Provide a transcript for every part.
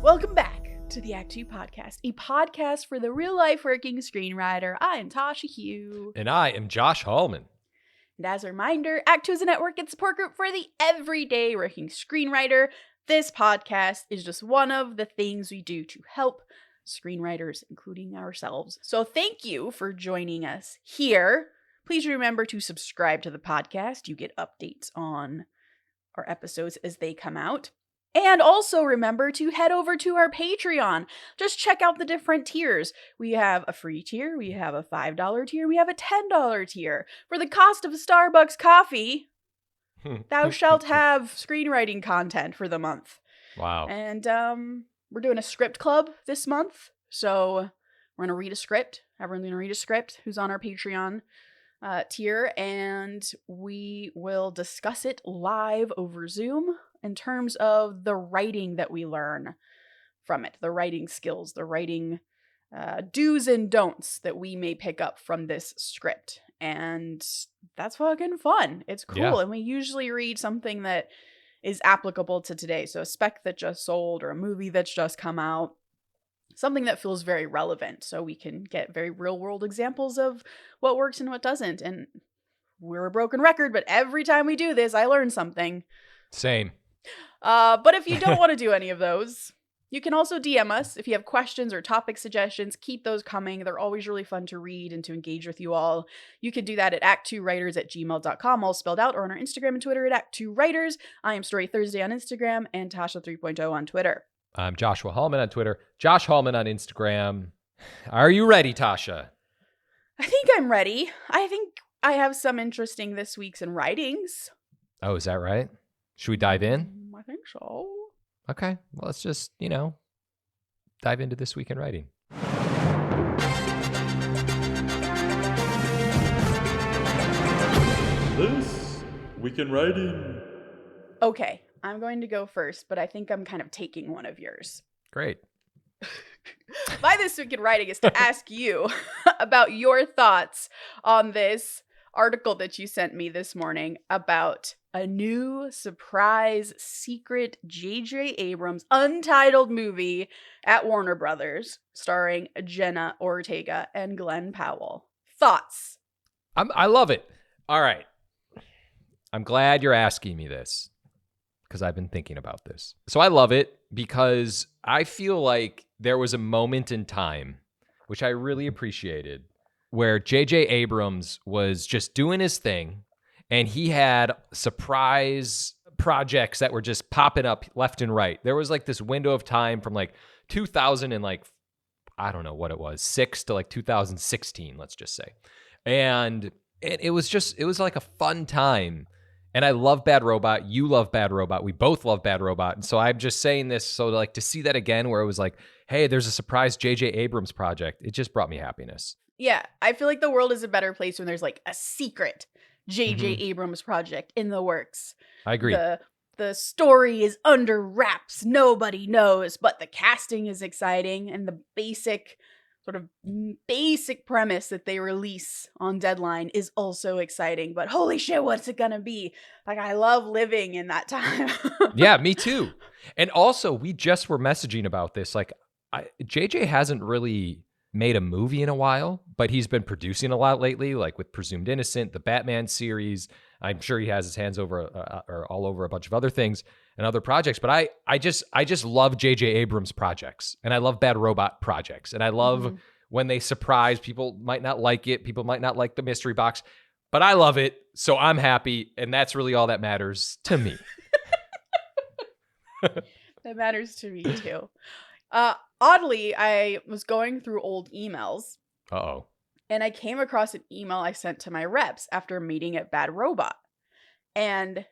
Welcome back to the Act Two podcast, a podcast for the real-life working screenwriter. I am Tasha Hugh. And I am Josh Hallman. And as a reminder, Act Two is a network and support group for the everyday working screenwriter. This podcast is just one of the things we do to help screenwriters, including ourselves. So thank you for joining us here. Please remember to subscribe to the podcast. You get updates on our episodes as they come out. And also remember to head over to our Patreon. Just check out the different tiers. We have a free tier, we have a $5 tier, we have a $10 tier. For the cost of a Starbucks coffee, thou shalt have screenwriting content for the month. Wow. And we're doing a script club this month. So we're going to read a script. Everyone's going to read a script who's on our Patreon tier. And we will discuss it live over Zoom in terms of the writing that we learn from it. The writing skills, the writing do's and don'ts that we may pick up from this script. And that's fucking fun. It's cool. Yeah. And we usually read something that is applicable to today. So a spec that just sold or a movie that's just come out. Something that feels very relevant. So we can get very real world examples of what works and what doesn't. And we're a broken record, but every time we do this, I learn something. Same. But if you don't want to do any of those, you can also DM us. If you have questions or topic suggestions, keep those coming. They're always really fun to read and to engage with you all. You can do that at ActTwoWriters@gmail.com, all spelled out, or on our Instagram and Twitter at ActTwoWriters. I am Story Thursday on Instagram and Tasha 3.0 on Twitter. I'm Joshua Hallman on Twitter, Josh Hallman on Instagram. Are you ready, Tasha? I think I'm ready. I think I have some interesting this week's in writings. Oh, is that right? Should we dive in? I think so. Okay. Well, let's just, dive into This Week in Writing. This Week in Writing. Okay, I'm going to go first, but I think I'm kind of taking one of yours. Great. My This Week in Writing is to ask you about your thoughts on this article that you sent me this morning about a new surprise secret J.J. Abrams untitled movie at Warner Brothers starring Jenna Ortega and Glenn Powell. Thoughts? I love it. All right. I'm glad you're asking me this because I've been thinking about this. So I love it because I feel like there was a moment in time, which I really appreciated, where J.J. Abrams was just doing his thing, and he had surprise projects that were just popping up left and right. There was like this window of time from like 2000 and like, I don't know what it was, 6 to like 2016, let's just say. And it was like a fun time. And I love Bad Robot. You love Bad Robot. We both love Bad Robot. And so I'm just saying this so like to see that again where it was like, hey, there's a surprise J.J. Abrams project. It just brought me happiness. Yeah, I feel like the world is a better place when there's like a secret J.J. Abrams project in the works. I agree. The story is under wraps. Nobody knows, but the casting is exciting and the basic premise that they release on deadline is also exciting. But holy shit, what's it gonna be? Like, I love living in that time. Yeah, me too. And also, we just were messaging about this. Like, JJ hasn't really made a movie in a while, but he's been producing a lot lately, like with Presumed Innocent, the Batman series. I'm sure he has his hands over or all over a bunch of other things and other projects. But I just love J.J. Abrams projects, and I love Bad Robot projects, and I love when they surprise people. Might not like it, people might not like the mystery box, but I love it, so I'm happy, and that's really all that matters to me. That matters to me too. Oddly, I was going through old emails. Uh-oh. And I came across an email I sent to my reps after a meeting at Bad Robot. And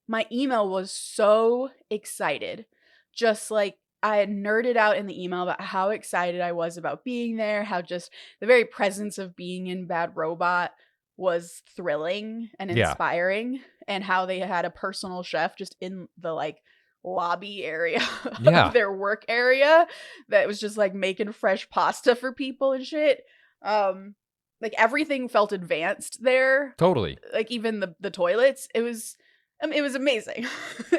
my email was so excited. Just like I had nerded out in the email about how excited I was about being there, how just the very presence of being in Bad Robot was thrilling and inspiring, and how they had a personal chef just in the like lobby area of their work area that was just like making fresh pasta for people and shit. Like everything felt advanced there. Totally. Like even the toilets. It was It was amazing.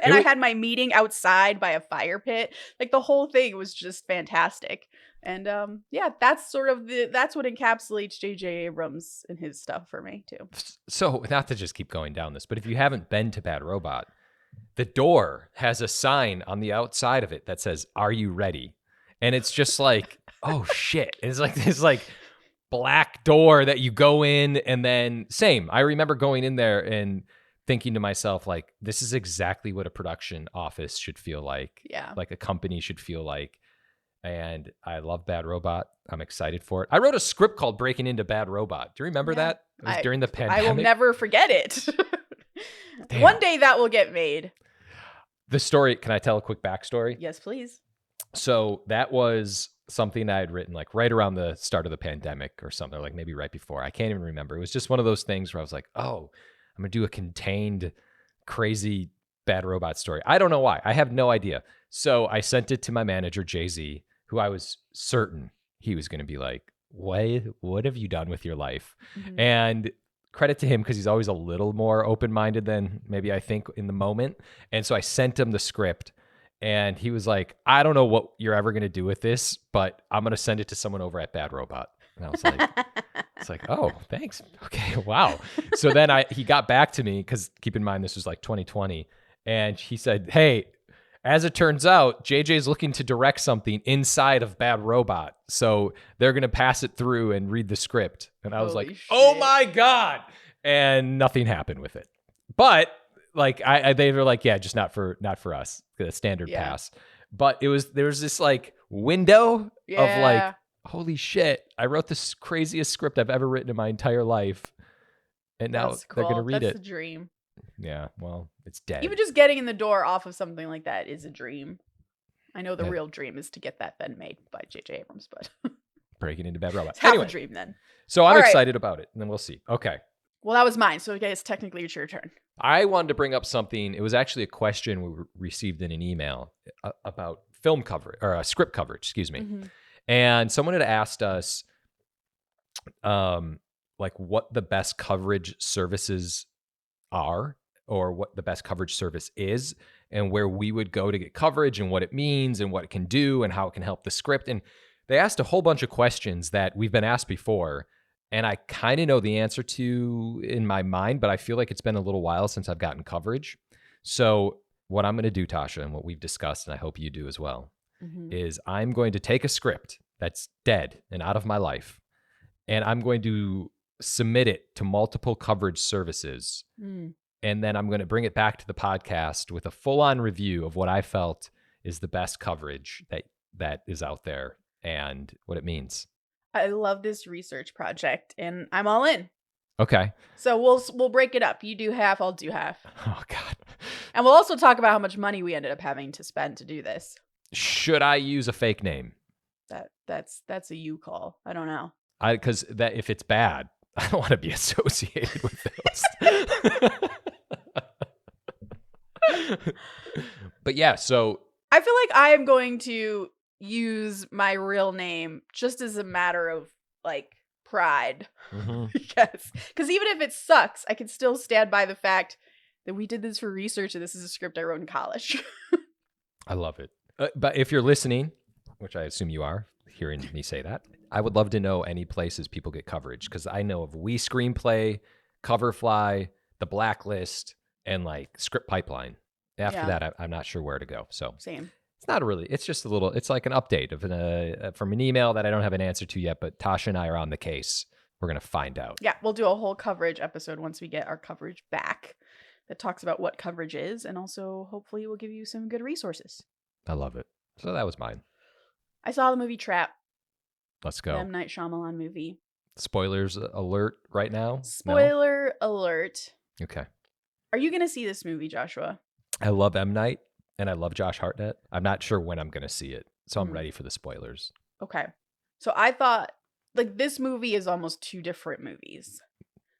And I had my meeting outside by a fire pit. Like the whole thing was just fantastic. And yeah, that's what encapsulates J.J. Abrams and his stuff for me too. So, not to just keep going down this, but if you haven't been to Bad Robot, the door has a sign on the outside of it that says, "Are you ready?" And it's just like, oh shit. It's like this black door that you go in, and then same. I remember going in there and thinking to myself, like, this is exactly what a production office should feel like. Yeah. Like a company should feel like. And I love Bad Robot. I'm excited for it. I wrote a script called Breaking Into Bad Robot. Do you remember that? It was during the pandemic. I will never forget it. One day that will get made. The story, can I tell a quick backstory? Yes, please. So that was something I had written like right around the start of the pandemic or something, like maybe right before. I can't even remember. It was just one of those things where I was like, oh, I'm going to do a contained, crazy Bad Robot story. I don't know why. I have no idea. So I sent it to my manager, Jay-Z, who I was certain he was going to be like, what have you done with your life? Mm-hmm. And credit to him because he's always a little more open-minded than maybe I think in the moment. And so I sent him the script and he was like, I don't know what you're ever going to do with this, but I'm going to send it to someone over at Bad Robot. And I was like, it's like, oh, thanks. Okay. Wow. So then he got back to me because keep in mind, this was like 2020. And he said, hey, as it turns out, JJ's looking to direct something inside of Bad Robot. So they're going to pass it through and read the script. And I was like, oh my God. And nothing happened with it. But like, they were like, yeah, just not for us, the standard pass. But there was this like window of like, holy shit, I wrote this craziest script I've ever written in my entire life. And now they're going to read it. That's the dream. Yeah, well, it's dead. Even just getting in the door off of something like that is a dream. I know the real dream is to get that then made by J.J. Abrams, but Breaking Into Bad Robot. It's half a dream then. So I'm excited about it, and then we'll see. Okay. Well, that was mine, so I guess technically it's your turn. I wanted to bring up something. It was actually a question we received in an email about film coverage, or script coverage, excuse me. Mm-hmm. And someone had asked us, like, what the best coverage services are, or what the best coverage service is, and where we would go to get coverage and what it means and what it can do and how it can help the script. And they asked a whole bunch of questions that we've been asked before. And I kind of know the answer to in my mind, but I feel like it's been a little while since I've gotten coverage. So what I'm going to do, Tasha, and what we've discussed, and I hope you do as well, is I'm going to take a script that's dead and out of my life, and I'm going to submit it to multiple coverage services. And then I'm going to bring it back to the podcast with a full-on review of what I felt is the best coverage that is out there and what it means. I love this research project, and I'm all in. Okay. So we'll break it up. You do half, I'll do half. Oh, God. And we'll also talk about how much money we ended up having to spend to do this. Should I use a fake name? That's a you call. I don't know. Because that if it's bad, I don't want to be associated with those. But yeah, so I feel like I am going to use my real name just as a matter of like pride. Yes. Because even if it sucks, I can still stand by the fact that we did this for research and this is a script I wrote in college. I love it. But if you're listening, which I assume you are, hearing me say that, I would love to know any places people get coverage, because I know of We Screenplay, Coverfly, The Blacklist, and like Script Pipeline. After that, I'm not sure where to go. So same. It's not really. It's just a little. It's like an update of from an email that I don't have an answer to yet. But Tasha and I are on the case. We're gonna find out. Yeah, we'll do a whole coverage episode once we get our coverage back that talks about what coverage is, and also hopefully we'll give you some good resources. I love it. So that was mine. I saw the movie Trap. Let's go. The M. Night Shyamalan movie. Spoilers alert right now? Spoiler alert. Okay. Are you going to see this movie, Joshua? I love M. Night and I love Josh Hartnett. I'm not sure when I'm going to see it, so I'm ready for the spoilers. Okay. So I thought, like, this movie is almost two different movies.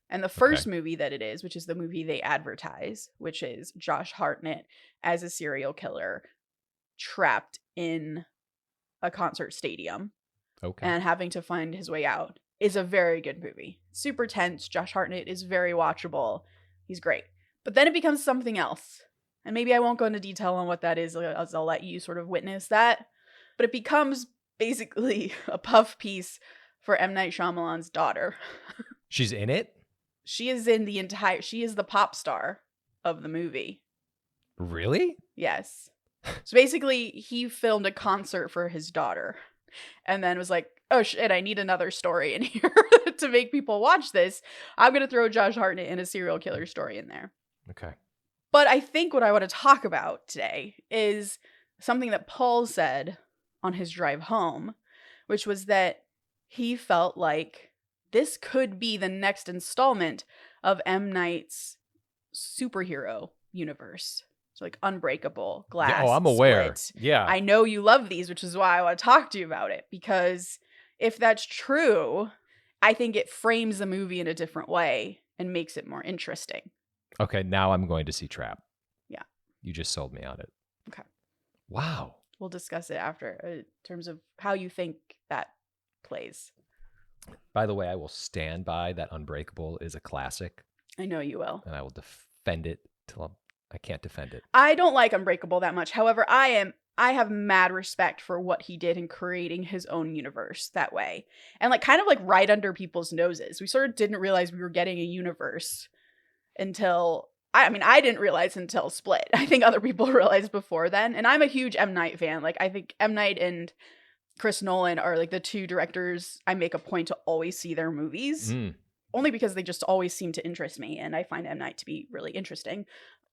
And the first movie that it is, which is the movie they advertise, which is Josh Hartnett as a serial killer trapped in a concert stadium and having to find his way out, is a very good movie. Super tense. Josh Hartnett is very watchable. He's great. But then it becomes something else. And maybe I won't go into detail on what that is, as I'll let you sort of witness that. But it becomes basically a puff piece for M. Night Shyamalan's daughter. She's in it? She is the pop star of the movie. Really? Yes. So basically, he filmed a concert for his daughter and then was like, oh shit, I need another story in here to make people watch this. I'm going to throw Josh Hartnett in a serial killer story in there. Okay. But I think what I want to talk about today is something that Paul said on his drive home, which was that he felt like this could be the next installment of M. Night's superhero universe. So like Unbreakable, Glass, Yeah, I'm aware. Split. Yeah. I know you love these, which is why I want to talk to you about it. Because if that's true, I think it frames the movie in a different way and makes it more interesting. Okay, now I'm going to see Trap. Yeah. You just sold me on it. Okay. Wow. We'll discuss it after in terms of how you think that plays. By the way, I will stand by that Unbreakable is a classic. I know you will. And I will defend it till I can't defend it. I don't like Unbreakable that much. However, I have mad respect for what he did in creating his own universe that way. And like kind of like right under people's noses. We sort of didn't realize we were getting a universe until I didn't realize until Split. I think other people realized before then. And I'm a huge M. Night fan. Like I think M. Night and Chris Nolan are like the two directors I make a point to always see their movies. Only because they just always seem to interest me, and I find M. Night to be really interesting.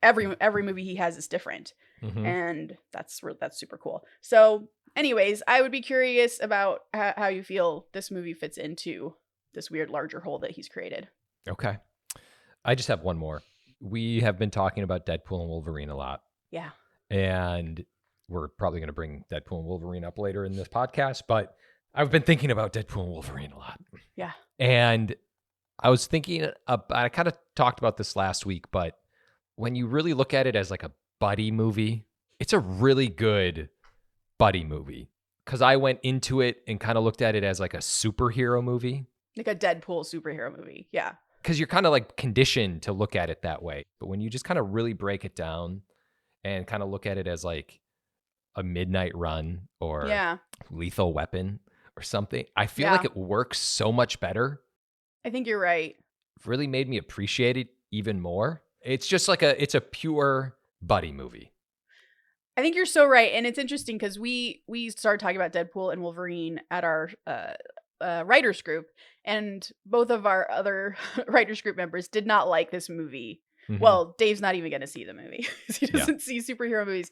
Every movie he has is different, and that's super cool. So, anyways, I would be curious about how you feel this movie fits into this weird larger whole that he's created. Okay, I just have one more. We have been talking about Deadpool and Wolverine a lot. Yeah, and we're probably going to bring Deadpool and Wolverine up later in this podcast, but I've been thinking about Deadpool and Wolverine a lot. Yeah, and I was thinking, I kind of talked about this last week, but when you really look at it as like a buddy movie, it's a really good buddy movie. Because I went into it and kind of looked at it as like a superhero movie. like a Deadpool superhero movie. Yeah. Because you're kind of like conditioned to look at it that way. But when you just kind of really break it down and kind of look at it as like a Midnight Run or Lethal Weapon or something, I feel like it works so much better. I think you're right. Really made me appreciate it even more. It's just like it's a pure buddy movie. I think you're so right. And it's interesting because we started talking about Deadpool and Wolverine at our writers group, and both of our other writers group members did not like this movie. Well, Dave's not even going to see the movie. He doesn't see superhero movies.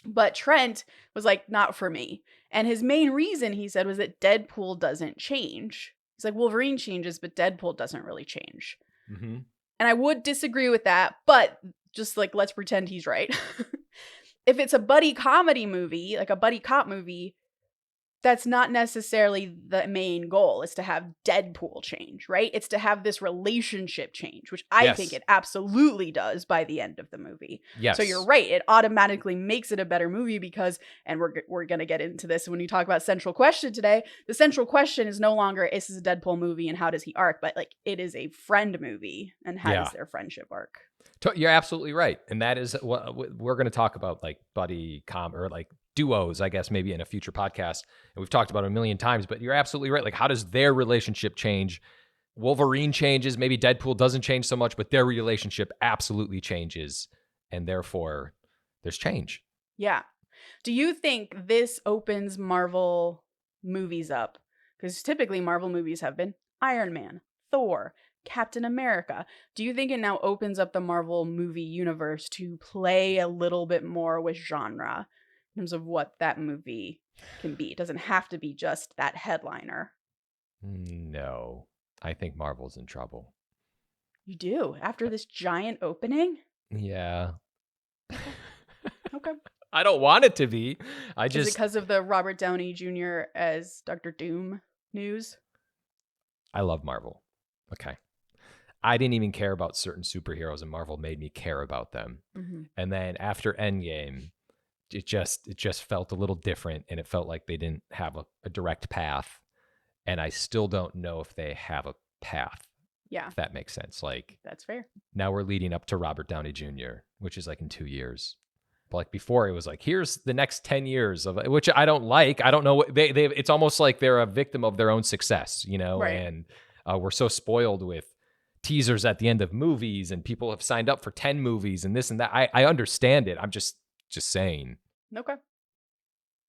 But Trent was like, not for me. And his main reason, he said, was that Deadpool doesn't change. He's like, Wolverine changes, but Deadpool doesn't really change. And I would disagree with that, but just like, let's pretend he's right. If it's a buddy comedy movie, like a buddy cop movie, that's not necessarily the main goal. It's to have Deadpool change, right? It's to have this relationship change, which I think it absolutely does by the end of the movie. Yes. So you're right. It automatically makes it a better movie because, and we're going to get into this when you talk about Central Question today, the central question is no longer, is this a Deadpool movie and how does he arc? But like, it is a friend movie and how does their friendship arc? You're absolutely right. And that is what we're going to talk about, like buddy or like duos, I guess, maybe in a future podcast. And we've talked about it a million times, but you're absolutely right. Like, how does their relationship change? Wolverine changes. Maybe Deadpool doesn't change so much, but their relationship absolutely changes. And therefore, there's change. Yeah. Do you think this opens Marvel movies up? Because typically Marvel movies have been Iron Man, Thor, Captain America. Do you think it now opens up the Marvel movie universe to play a little bit more with genre in terms of what that movie can be? It doesn't have to be just that headliner. No, I think Marvel's in trouble. You do? After this giant opening? Yeah. Okay. I don't want it to be. Is it because of the Robert Downey Jr. as Dr. Doom news? I love Marvel. Okay. I didn't even care about certain superheroes, and Marvel made me care about them. And then after Endgame, it just felt a little different, and it felt like they didn't have a direct path. And I still don't know if they have a path. Yeah, if that makes sense. Like, that's fair. now we're leading up to Robert Downey Jr., which is like in 2 years. But like before, it was like, here's the next 10 years of, which I don't like. I don't know what they it's almost like they're a victim of their own success, you know? Right. And we're so spoiled with teasers at the end of movies, and people have signed up for 10 movies and this and that. I understand it. I'm just saying. Okay.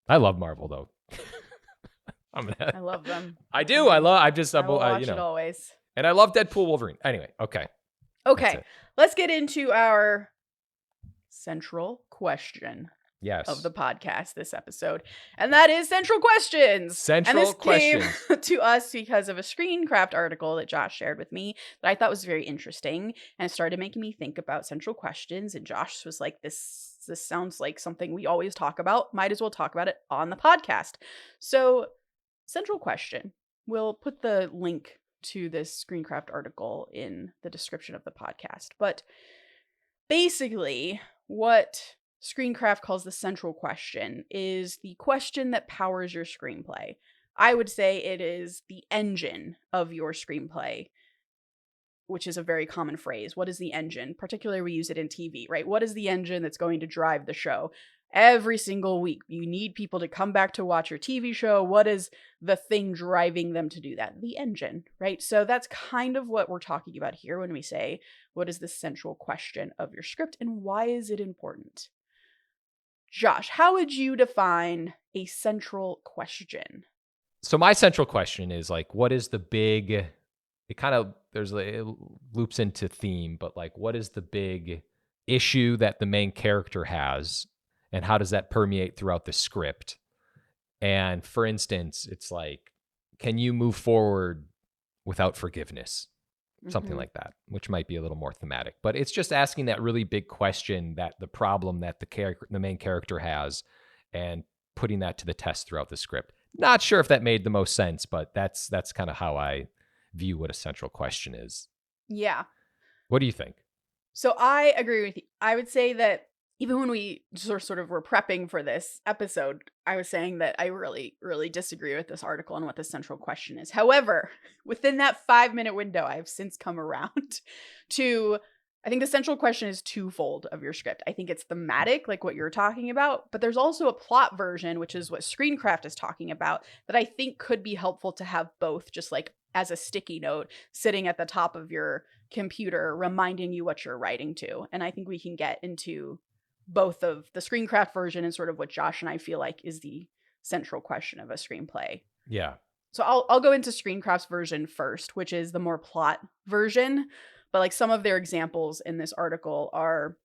I love Marvel though. I love them. I do. I love, I will watch you know, it always. and I love Deadpool Wolverine. Anyway. Okay. Okay. Let's get into our central question Yes. of the podcast this episode. And that is central questions. Central and this questions. came to us because of a Screencraft article that Josh shared with me that I thought was very interesting, and it started making me think about central questions. And Josh was like, this sounds like something we always talk about. Might as well talk about it on the podcast. So, central question. We'll put the link to this Screencraft article in the description of the podcast. But basically, what Screencraft calls the central question is the question that powers your screenplay. I would say it is the engine of your screenplay, which is a very common phrase. What is the engine? Particularly, we use it in TV, right? What is the engine that's going to drive the show? Every single week, you need people to come back to watch your TV show. What is the thing driving them to do that? The engine, right? So that's kind of what we're talking about here when we say, what is the central question of your script and why is it important? Josh, how would you define a central question? So my central question is like, what is the big, it kind of, it loops into theme, but like, what is the big issue that the main character has? And how does that permeate throughout the script? And for instance, it's like, can you move forward without forgiveness? Something like that, which might be a little more thematic. But it's just asking that really big question, that the problem that the main character has, and putting that to the test throughout the script. Not sure if that made the most sense, but that's kind of how I view what a central question is. Yeah. What do you think? So I agree with you. I would say that even when we sort of were prepping for this episode, I was saying that I really, really disagree with this article and what the central question is. However, within that 5-minute window, I've since come around to, I think the central question is twofold of your script. I think it's thematic, like what you're talking about, but there's also a plot version, which is what Screencraft is talking about, that I think could be helpful to have both, just like as a sticky note sitting at the top of your computer, reminding you what you're writing to. And I think we can get into both of the Screencraft version and sort of what Josh and I feel like is the central question of a screenplay. Yeah. So I'll go into Screencraft's version first, which is the more plot version. But like some of their examples in this article are,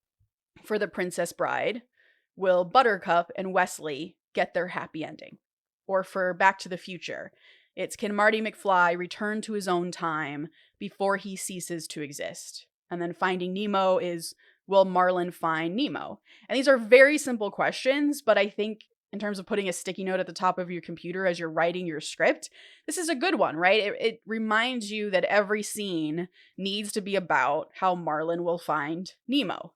for The Princess Bride, will Buttercup and Wesley get their happy ending? Or for Back to the Future, it's, can Marty McFly return to his own time before he ceases to exist? And then Finding Nemo is, will Marlin find Nemo? And these are very simple questions, but I think in terms of putting a sticky note at the top of your computer as you're writing your script, this is a good one, right? It reminds you that every scene needs to be about how Marlin will find Nemo.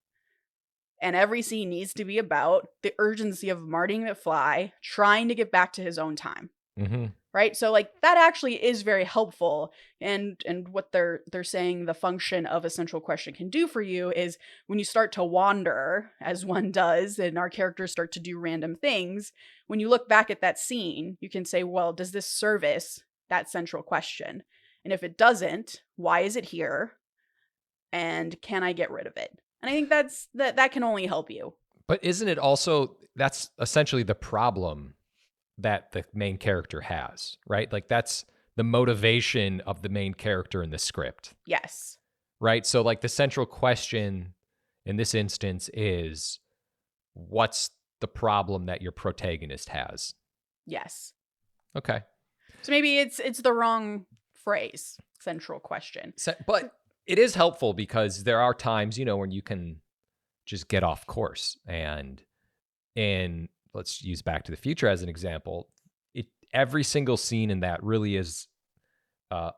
And every scene needs to be about the urgency of Marty McFly trying to get back to his own time. Mm-hmm. Right? So like that actually is very helpful. And what they're saying the function of a central question can do for you is when you start to wander, as one does, and our characters start to do random things, when you look back at that scene, you can say, well, does this service that central question? And if it doesn't, why is it here? And can I get rid of it? And I think that can only help you. But isn't it also, that's essentially the problem that the main character has, right? Like that's the motivation of the main character in the script. Yes. Right? So like the central question in this instance is, what's the problem that your protagonist has? Yes. Okay. So maybe it's the wrong phrase, central question. But it is helpful because there are times, when you can just get off course. And let's use Back to the Future as an example. Every single scene in that really is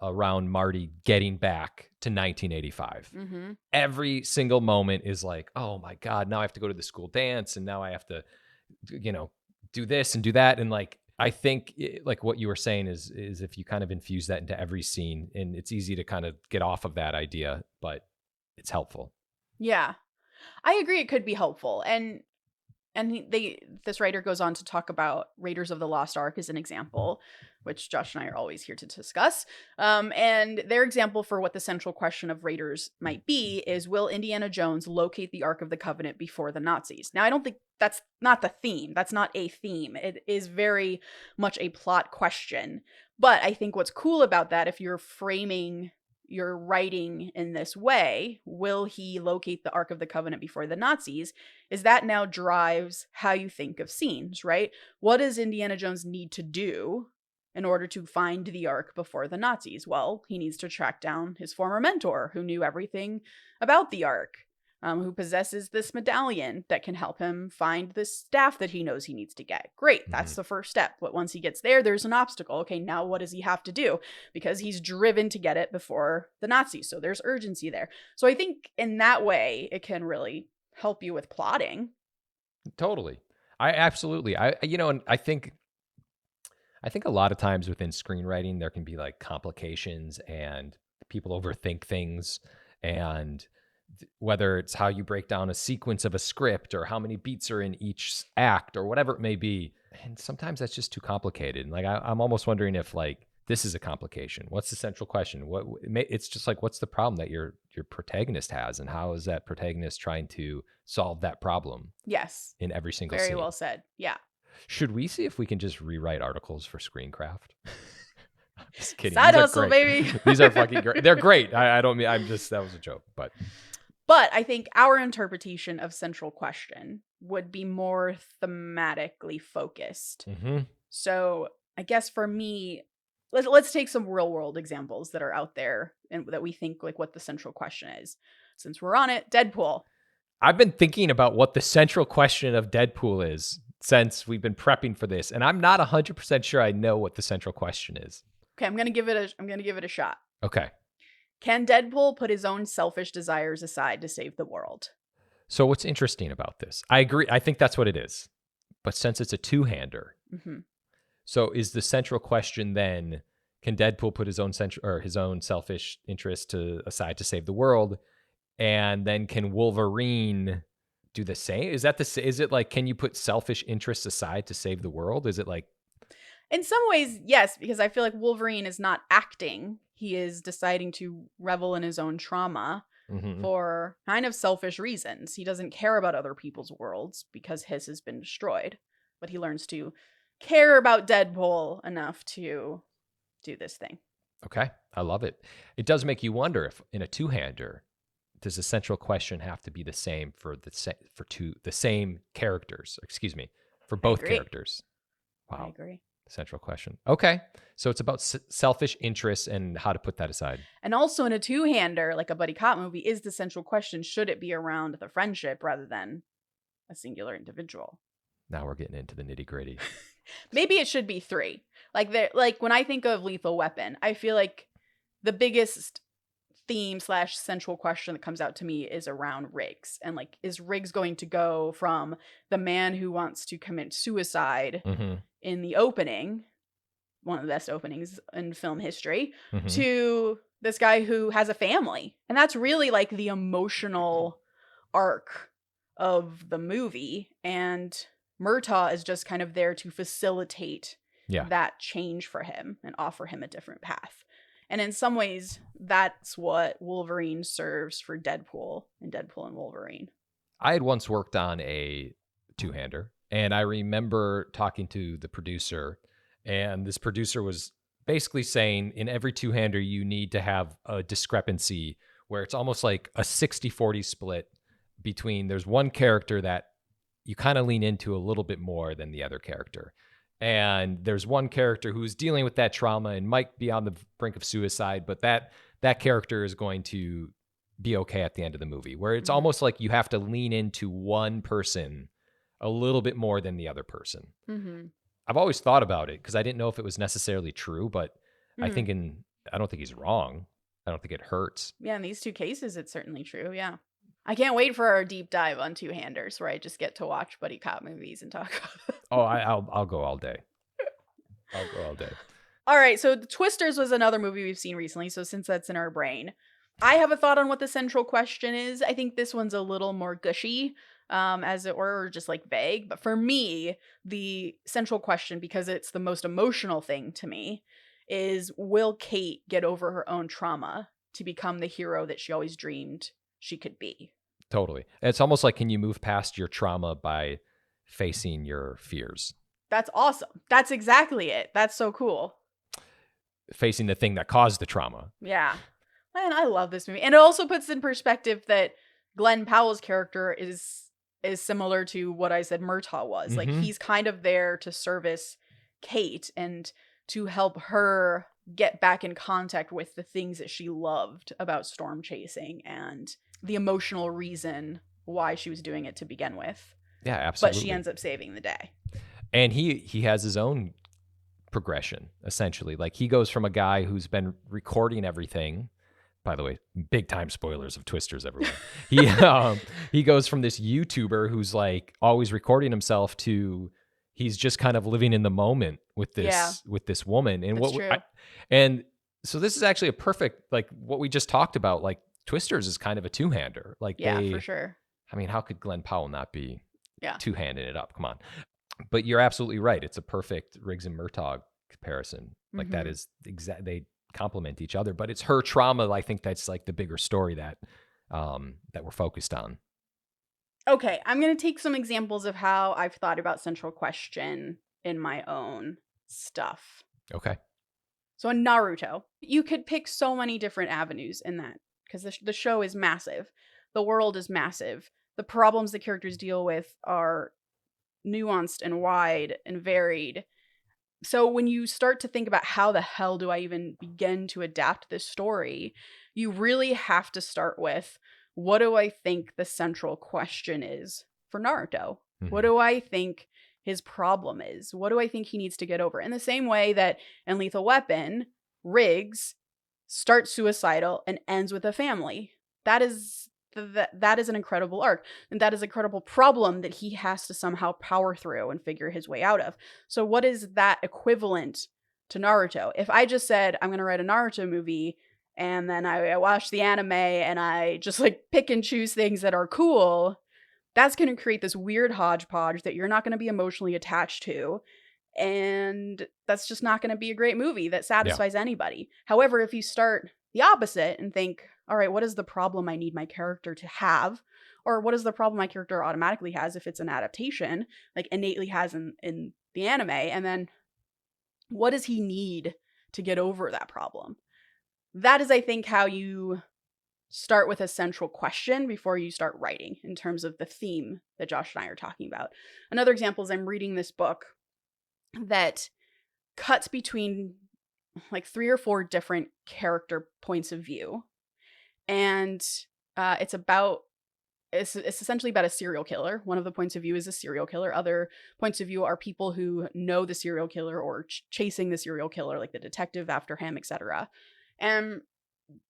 around Marty getting back to 1985. Mm-hmm. Every single moment is like, oh my God, now I have to go to the school dance and now I have to, do this and do that. And like, I think like what you were saying is if you kind of infuse that into every scene, and it's easy to kind of get off of that idea, but it's helpful. Yeah. I agree it could be helpful. This writer goes on to talk about Raiders of the Lost Ark as an example, which Josh and I are always here to discuss. And their example for what the central question of Raiders might be is, will Indiana Jones locate the Ark of the Covenant before the Nazis? Now, I don't think that's not the theme. That's not a theme. It is very much a plot question. But I think what's cool about that, if you're framing your writing in this way, will he locate the Ark of the Covenant before the Nazis, is that now drives how you think of scenes, right? What does Indiana Jones need to do in order to find the Ark before the Nazis? Well, he needs to track down his former mentor who knew everything about the Ark, who possesses this medallion that can help him find the staff that he knows he needs to get. Great, that's the first step. But once he gets there, there's an obstacle. Okay, now what does he have to do? Because he's driven to get it before the Nazis, so there's urgency there. So I think in that way, it can really help you with plotting. Totally. And I think a lot of times within screenwriting, there can be like complications and people overthink things, and whether it's how you break down a sequence of a script or how many beats are in each act or whatever it may be. And sometimes that's just too complicated. And like, I'm almost wondering if like this is a complication. What's the central question? It's just like, what's the problem that your protagonist has, and how is that protagonist trying to solve that problem? Yes. In every single Very scene. well said. Yeah. Should we see if we can just rewrite articles for Screencraft? Just kidding. Side hustle, baby. These are fucking great. They're great. I don't mean, that was a joke, but I think our interpretation of central question would be more thematically focused. Mm-hmm. So I guess for me, let's take some real world examples that are out there and that we think like what the central question is. Since we're on it, Deadpool. I've been thinking about what the central question of Deadpool is since we've been prepping for this, and I'm not 100% sure I know what the central question is. Okay, I'm gonna give it a shot. Okay. Can Deadpool put his own selfish desires aside to save the world? So what's interesting about this? I agree. I think that's what it is. But since it's a two-hander, so is the central question then, can Deadpool put his own selfish interest aside to save the world? And then can Wolverine do the same? Is it like, can you put selfish interests aside to save the world? Is it like, in some ways, yes, because I feel like Wolverine is not acting. He is deciding to revel in his own trauma for kind of selfish reasons. He doesn't care about other people's worlds because his has been destroyed. But he learns to care about Deadpool enough to do this thing. Okay, I love it. It does make you wonder if in a two-hander, does the central question have to be the same for the same characters? Excuse me, for both characters. Wow. I agree. Central question. Okay. So it's about selfish interests and how to put that aside. And also in a two-hander, like a buddy cop movie, is the central question, should it be around the friendship rather than a singular individual? Now we're getting into the nitty-gritty. Maybe it should be three. Like when I think of Lethal Weapon, I feel like the biggest theme / central question that comes out to me is around Riggs. And like, is Riggs going to go from the man who wants to commit suicide in the opening, one of the best openings in film history, to this guy who has a family? And that's really like the emotional arc of the movie. And Murtaugh is just kind of there to facilitate that change for him and offer him a different path. And in some ways, that's what Wolverine serves for Deadpool and Wolverine. I had once worked on a two-hander, and I remember talking to the producer, and this producer was basically saying in every two-hander, you need to have a discrepancy where it's almost like a 60-40 split between there's one character that you kind of lean into a little bit more than the other character. And there's one character who's dealing with that trauma and might be on the brink of suicide, but that character is going to be okay at the end of the movie, where it's almost like you have to lean into one person a little bit more than the other person. I've always thought about it because I didn't know if it was necessarily true, but I don't think he's wrong. I don't think it hurts. Yeah, in these two cases, it's certainly true. Yeah. I can't wait for our deep dive on two-handers where I just get to watch buddy cop movies and talk about it. Oh, I'll go all day. I'll go all day. All right, so The Twisters was another movie we've seen recently, so since that's in our brain, I have a thought on what the central question is. I think this one's a little more gushy, as it were, or just like vague. But for me, the central question, because it's the most emotional thing to me, is will Kate get over her own trauma to become the hero that she always dreamed she could be? Totally. It's almost like, can you move past your trauma by facing your fears? That's awesome. That's exactly it. That's so cool. Facing the thing that caused the trauma. Yeah. Man, I love this movie. And it also puts in perspective that Glenn Powell's character is similar to what I said Murtaugh was. Like, he's kind of there to service Kate and to help her get back in contact with the things that she loved about storm chasing and the emotional reason why she was doing it to begin with. Yeah, absolutely. But she ends up saving the day. And he has his own progression, essentially. Like, he goes from a guy who's been recording everything. By the way, big time spoilers of Twisters everywhere. He goes from this YouTuber who's like always recording himself to he's just kind of living in the moment with this woman. And That's true. And so this is actually a perfect, like what we just talked about. Like, Twisters is kind of a two-hander. Like, for sure. I mean, how could Glenn Powell not be two-handing it up? Come on. But you're absolutely right. It's a perfect Riggs and Murtaugh comparison. Like, that is they complement each other, but it's her trauma. I think that's like the bigger story that we're focused on. Okay, I'm going to take some examples of how I've thought about central question in my own stuff. Okay. So in Naruto, you could pick so many different avenues in that because the show is massive. The world is massive. The problems the characters deal with are nuanced and wide and varied. So when you start to think about how the hell do I even begin to adapt this story, you really have to start with, what do I think the central question is for Naruto? What do I think his problem is? What do I think he needs to get over? In the same way that in Lethal Weapon, Riggs starts suicidal and ends with a family. That is an incredible arc. And that is a credible problem that he has to somehow power through and figure his way out of. So what is that equivalent to Naruto? If I just said, I'm going to write a Naruto movie, and then I watch the anime and I just like pick and choose things that are cool, that's going to create this weird hodgepodge that you're not going to be emotionally attached to. And that's just not going to be a great movie that satisfies anybody. However, if you start the opposite and think, all right, what is the problem I need my character to have? Or what is the problem my character automatically has if it's an adaptation, like innately has in the anime? And then what does he need to get over that problem? That is, I think, how you start with a central question before you start writing in terms of the theme that Josh and I are talking about. Another example is I'm reading this book that cuts between like 3 or 4 different character points of view. And it's essentially about a serial killer. One of the points of view is a serial killer. Other points of view are people who know the serial killer or chasing the serial killer, like the detective after him, etc. And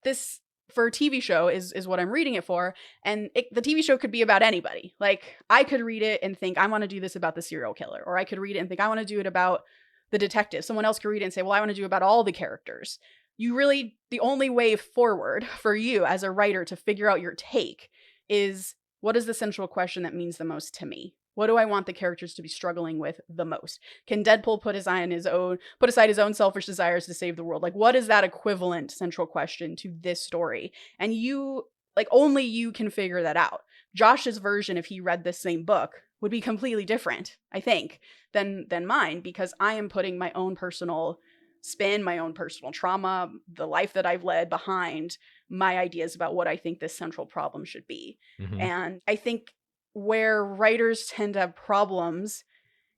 this, for a TV show, is what I'm reading it for. And the TV show could be about anybody. Like, I could read it and think, I want to do this about the serial killer. Or I could read it and think, I want to do it about the detective. Someone else could read it and say, well, I want to do about all the characters. The only way forward for you as a writer to figure out your take is, what is the central question that means the most to me? What do I want the characters to be struggling with the most? Can Deadpool put aside his own selfish desires to save the world? Like, what is that equivalent central question to this story? And only you can figure that out. Josh's version, if he read this same book, would be completely different, I think, than mine, because I am putting my own personal spin, my own personal trauma, the life that I've led behind my ideas about what I think this central problem should be. And I think where writers tend to have problems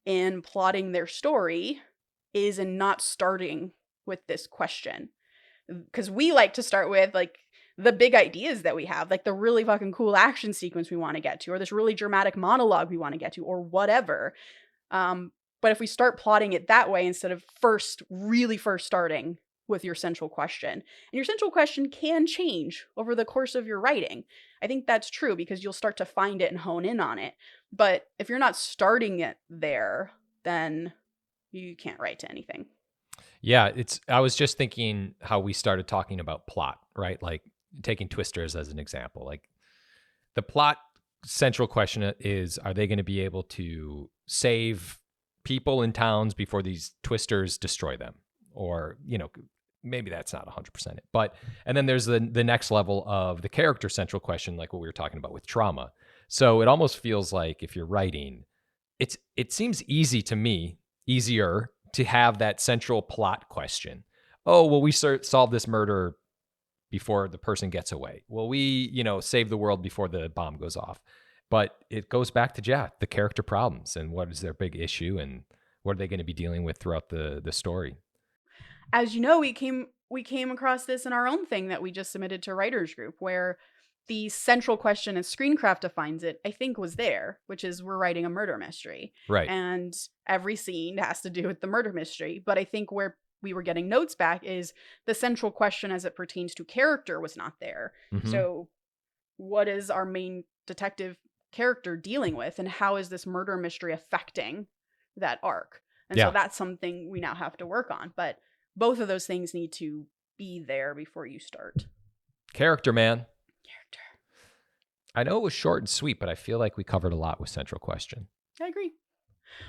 in plotting their story is in not starting with this question. Because we like to start with like the big ideas that we have, like the really fucking cool action sequence we want to get to, or this really dramatic monologue we want to get to, or whatever. But if we start plotting it that way, instead of first starting with your central question, and your central question can change over the course of your writing. I think that's true because you'll start to find it and hone in on it. But if you're not starting it there, then you can't write to anything. Yeah, I was just thinking how we started talking about plot, right? Like taking Twisters as an example. Like the plot central question is, are they going to be able to save people in towns before these Twisters destroy them? Or, maybe that's not 100% it. But, and then there's the next level of the character central question, like what we were talking about with trauma. So it almost feels like if you're writing, it seems easy to me, easier to have that central plot question. Oh, will we solve this murder before the person gets away? Will we, save the world before the bomb goes off? But it goes back to, the character problems and what is their big issue and what are they going to be dealing with throughout the story. As you know, we came across this in our own thing that we just submitted to writers group, where the central question as Screencraft defines it, I think, was there, which is we're writing a murder mystery. Right. And every scene has to do with the murder mystery. But I think where we were getting notes back is the central question as it pertains to character was not there. Mm-hmm. So what is our main detective character dealing with, and how is this murder mystery affecting that arc? And so that's something we now have to work on. But both of those things need to be there before you start. Character, man. I know it was short and sweet, but I feel like we covered a lot with central question. I agree.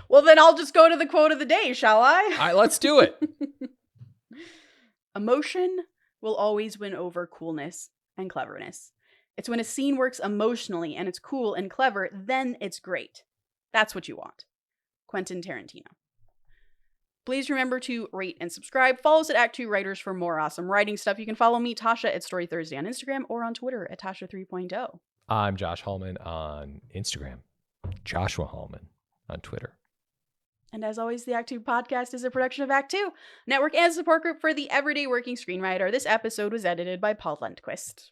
Well, then I'll just go to the quote of the day, shall I? All right, let's do it. Emotion will always win over coolness and cleverness. It's when a scene works emotionally and it's cool and clever, then it's great. That's what you want. Quentin Tarantino. Please remember to rate and subscribe. Follow us at ActTwoWriters for more awesome writing stuff. You can follow me, Tasha, at Story Thursday on Instagram or on Twitter at Tasha 3.0. I'm Josh Hallman on Instagram, Joshua Hallman on Twitter. And as always, the Act Two podcast is a production of Act Two, network and support group for the everyday working screenwriter. This episode was edited by Paul Lundquist.